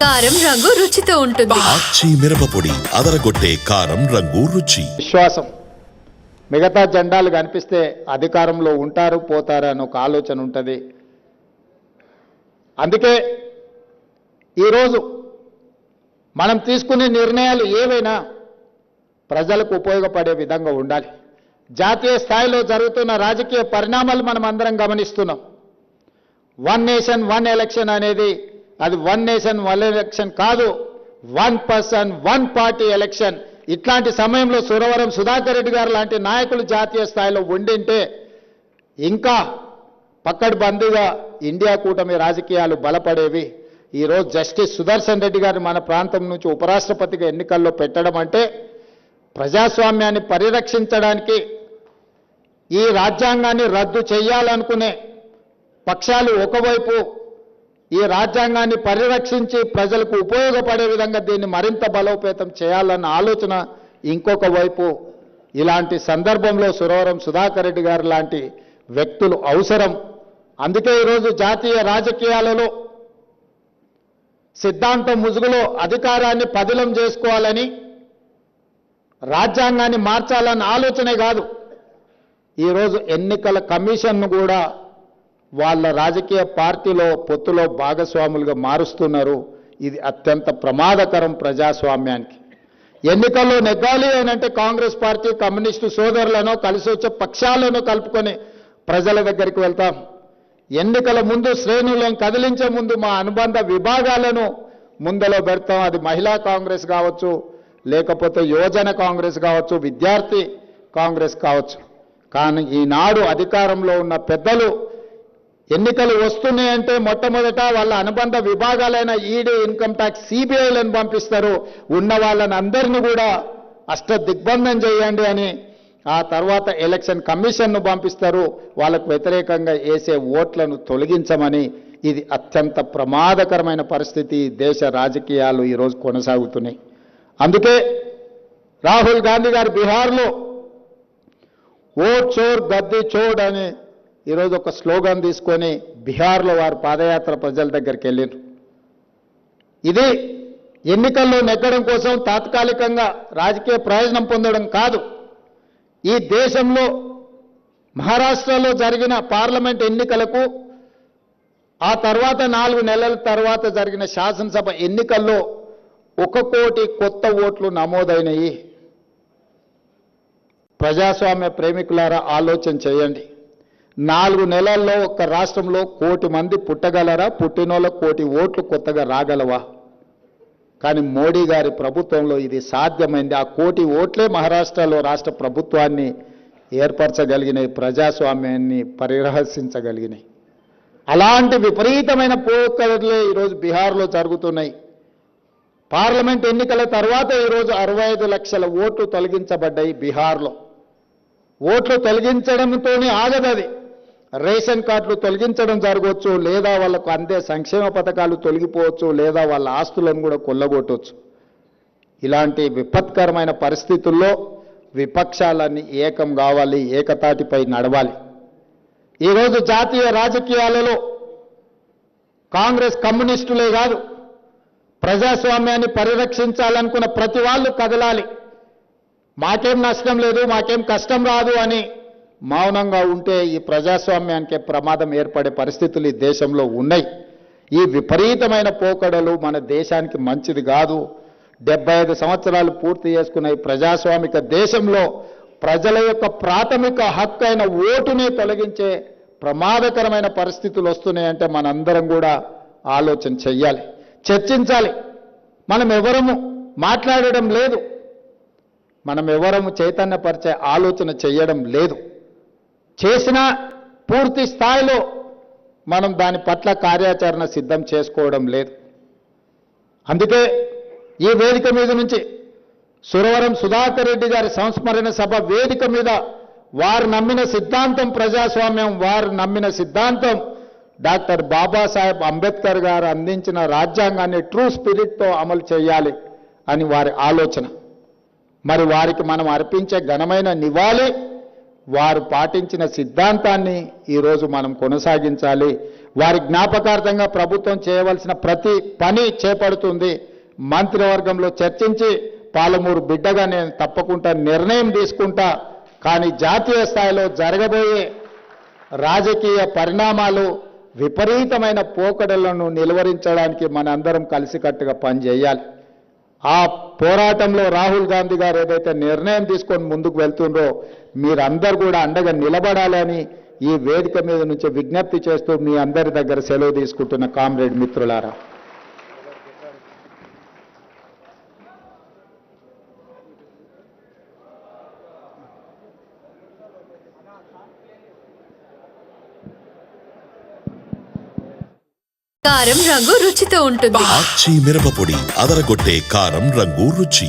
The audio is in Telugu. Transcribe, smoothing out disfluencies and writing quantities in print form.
కారం రంగు రుచితో ఉంటుంది. ఆచి మిరపపొడి అదరగొట్టే కారం రంగు రుచి. విశ్వాసం మిగతా జెండాలు కనిపిస్తే అధికారంలో ఉంటారు పోతారు అని ఒక ఆలోచన ఉంటుంది. అందుకే ఈరోజు మనం తీసుకునే నిర్ణయాలు ఏవైనా ప్రజలకు ఉపయోగపడే విధంగా ఉండాలి. జాతీయ స్థాయిలో జరుగుతున్న రాజకీయ పరిణామాలు మనం అందరం గమనిస్తున్నాం. వన్ నేషన్ వన్ ఎలక్షన్ అనేది అది వన్ నేషన్ వన్ ఎలక్షన్ కాదు, one person one party election. ఇట్లాంటి సమయంలో సురవరం సుధాకర్ రెడ్డి గారు లాంటి నాయకులు జాతీయ స్థాయిలో ఉండింటే ఇంకా పక్కడ్బందీగా ఇండియా కూటమి రాజకీయాలు బలపడేవి. ఈరోజు జస్టిస్ సుదర్శన్ రెడ్డి గారిని మన ప్రాంతం నుంచి ఉపరాష్ట్రపతిగా ఎన్నికల్లో పెట్టడం అంటే ప్రజాస్వామ్యాన్ని పరిరక్షించడానికి ఈ రాజ్యాంగాన్ని రద్దు చేయాలనుకునే పక్షాలు ఒకవైపు ఈ రాజ్యాంగాన్ని పరిరక్షించి ప్రజలకు ఉపయోగపడే విధంగా దీన్ని మరింత బలోపేతం చేయాలన్న ఆలోచన ఇంకొక వైపు. ఇలాంటి సందర్భంలో సురవరం సుధాకర్ రెడ్డి గారు లాంటి వ్యక్తులు అవసరం. అందుకే ఈరోజు జాతీయ రాజకీయాలలో సిద్ధాంతం ముసుగులో అధికారాన్ని పదిలం చేసుకోవాలని, రాజ్యాంగాన్ని మార్చాలన్న ఆలోచనే కాదు, ఈరోజు ఎన్నికల కమిషన్ను కూడా వాళ్ళ రాజకీయ పార్టీలో పొత్తులో భాగస్వాములుగా మారుస్తున్నారు. ఇది అత్యంత ప్రమాదకరం ప్రజాస్వామ్యానికి. ఎన్నికల్లో నెగ్గాలి అనంటే కాంగ్రెస్ పార్టీ కమ్యూనిస్టు సోదరులను కలిసి వచ్చే పక్షాలను కలుపుకొని ప్రజల దగ్గరికి వెళ్తాం. ఎన్నికల ముందు శ్రేణులను కదిలించే ముందు మా అనుబంధ విభాగాలను ముందలో పెడతాం. అది మహిళా కాంగ్రెస్ కావచ్చు, లేకపోతే యువజన కాంగ్రెస్ కావచ్చు, విద్యార్థి కాంగ్రెస్ కావచ్చు. కానీ ఈనాడు అధికారంలో ఉన్న పెద్దలు ఎన్నికలు వస్తున్నాయంటే మొట్టమొదట వాళ్ళ అనుబంధ విభాగాలైన ఈడీ, ఇన్కమ్ ట్యాక్స్, సిబిఐలను పంపిస్తారు. ఉన్న వాళ్ళని అందరినీ కూడా అష్టదిగ్బంధం చేయండి అని ఆ తర్వాత ఎలక్షన్ కమిషన్ను పంపిస్తారు. వాళ్ళకు వ్యతిరేకంగా వేసే ఓట్లను తొలగించమని. ఇది అత్యంత ప్రమాదకరమైన పరిస్థితి. దేశ రాజకీయాలు ఈరోజు కొనసాగుతున్నాయి. అందుకే రాహుల్ గాంధీ గారు బీహార్లో ఓట్ చోర్ గద్దీ చోడ్ అని ఈరోజు ఒక స్లోగన్ తీసుకొని బీహార్లో వారు పాదయాత్ర ప్రజల దగ్గరికి వెళ్ళారు. ఇది ఎన్నికల్లో నెగ్గడం కోసం తాత్కాలికంగా రాజకీయ ప్రయోజనం పొందడం కాదు. ఈ దేశంలో మహారాష్ట్రలో జరిగిన పార్లమెంట్ ఎన్నికలకు ఆ తర్వాత 4 నెలల తర్వాత జరిగిన శాసనసభ ఎన్నికల్లో 1 కోటి కొత్త ఓట్లు నమోదైనవి. ప్రజాస్వామ్య ప్రేమికులారా ఆలోచన చేయండి. 4 నెలల్లో ఒక రాష్ట్రంలో 1 కోటి మంది పుట్టగలరా? పుట్టినోళ్ళ 1 కోటి ఓట్లు కొత్తగా రాగలవా? కానీ మోడీ గారి ప్రభుత్వంలో ఇది సాధ్యమైంది. ఆ 1 కోటి ఓట్లే మహారాష్ట్రలో రాష్ట్ర ప్రభుత్వాన్ని ఏర్పరచగలిగినాయి, ప్రజాస్వామ్యాన్ని పరిరహసించగలిగినాయి. అలాంటి విపరీతమైన పోకడలే ఈరోజు బీహార్లో జరుగుతున్నాయి. పార్లమెంట్ ఎన్నికల తర్వాత ఈరోజు 65 లక్షల ఓట్లు తొలగించబడ్డాయి బీహార్లో. ఓట్లు తొలగించడంతోనే ఆగదది. రేషన్ కార్డులు తొలగించడం జరగవచ్చు, లేదా వాళ్ళకు అందే సంక్షేమ పథకాలు తొలగిపోవచ్చు, లేదా వాళ్ళ ఆస్తులను కూడా కొల్లగొట్టవచ్చు. ఇలాంటి విపత్కరమైన పరిస్థితుల్లో విపక్షాలన్నీ ఏకం కావాలి, ఏకతాటిపై నడవాలి. ఈరోజు జాతీయ రాజకీయాలలో కాంగ్రెస్ కమ్యూనిస్టులే కాదు, ప్రజాస్వామ్యాన్ని పరిరక్షించాలనుకున్న ప్రతి వాళ్ళు కదలాలి. మాకేం నష్టం లేదు, మాకేం కష్టం రాదు అని మౌనంగా ఉంటే ఈ ప్రజాస్వామ్యానికి ప్రమాదం ఏర్పడే పరిస్థితులు ఈ దేశంలో ఉన్నాయి. ఈ విపరీతమైన పోకడలు మన దేశానికి మంచిది కాదు. 75 సంవత్సరాలు పూర్తి చేసుకున్న ఈ ప్రజాస్వామిక దేశంలో ప్రజల యొక్క ప్రాథమిక హక్కు అయిన ఓటునే తొలగించే ప్రమాదకరమైన పరిస్థితులు వస్తున్నాయంటే మనందరం కూడా ఆలోచన చెయ్యాలి, చర్చించాలి. మనం ఎవరము మాట్లాడడం లేదు, మనం ఎవరము చైతన్యపరిచే ఆలోచన చేయడం లేదు. చేసినా పూర్తి స్థాయిలో మనం దాని పట్ల కార్యాచరణ సిద్ధం చేసుకోవడం లేదు. అందుకే ఈ వేదిక మీద నుంచి సురవరం సుధాకర్ రెడ్డి గారి సంస్మరణ సభ వేదిక మీద వారు నమ్మిన సిద్ధాంతం ప్రజాస్వామ్యం, వారు నమ్మిన సిద్ధాంతం డాక్టర్ బాబాసాహెబ్ అంబేద్కర్ గారు అందించిన రాజ్యాంగాన్ని ట్రూ స్పిరిట్తో అమలు చేయాలి అని వారి ఆలోచన. మరి వారికి మనం అర్పించే ఘనమైన నివాళి వారు పాటించిన సిద్ధాంతాన్ని ఈరోజు మనం కొనసాగించాలి. వారి జ్ఞాపకార్థంగా ప్రభుత్వం చేయవలసిన ప్రతి పని చేపడుతుంది. మంత్రివర్గంలో చర్చించి పాలమూరు బిడ్డగా నేను తప్పకుండా నిర్ణయం తీసుకుంటా. కానీ జాతీయ స్థాయిలో జరగబోయే రాజకీయ పరిణామాలు విపరీతమైన పోకడలను నిలువరించడానికి మనందరం కలిసికట్టుగా పనిచేయాలి. ఆ పోరాటంలో రాహుల్ గాంధీ గారు ఏదైతే నిర్ణయం తీసుకొని ముందుకు వెళ్తుండ్రో మీరందరూ కూడా అండగా నిలబడాలని ఈ వేదిక మీద నుంచి విజ్ఞప్తి చేస్తూ మీ అందరి దగ్గర సెలవు తీసుకుంటున్న కామ్రేడ్ మిత్రులారా. కారం రంగు రుచితో ఉంటుంది. ఆచి మిరపపొడి అదరగొట్టే కారం రంగు రుచి.